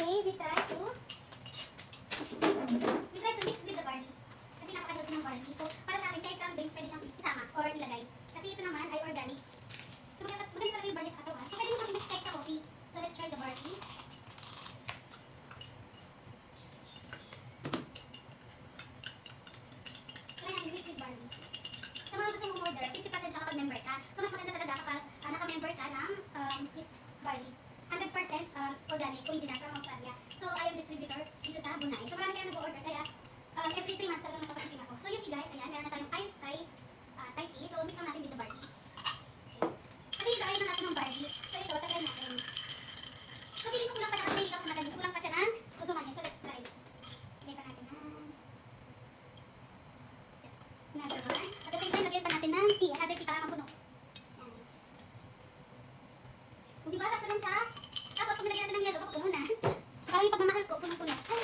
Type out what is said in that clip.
Okay, we try to mix with the barley. Kasi napaka-healthy ng barley. So, para sa akin, kahit sa days, pwede siyang isama or ilagay. Kasi ito naman ay organic. So, maganda talaga yung barley sa katawan. So, pwede mo kami mix kahit sa coffee. So, let's try the barley. Try natin mix with barley. Sa mga gusto mong order, 50% siya kapag member ka. So, mas maganda talaga kapag naka-member ka ng this barley. 100% organic, original from Australia. So, I am distributor dito sa Bunay. So, marami kayong nag-order, kaya every 3 months talaga nagpapasipin ako. So, you see guys, ayan, meron na tayong iced Thai tea. So, mix lang natin with the barley. Kasi ito ay natin ng barley. So, ito, tagay natin. So, feeling ko kulang pa siya kasi may hikaw sa mata. Kulang pa siya ng susuman niya. So, let's try. Lagyan pa natin ng another one. At the same time, lagyan pa natin ng tea. Another tea para mapuno. Yan. Kung di ba, sakto lang siya. Tapos, pag nilagyan natin ng yelo, papuno na. Parang yung pagmamahal ko, punong-puno. Ay,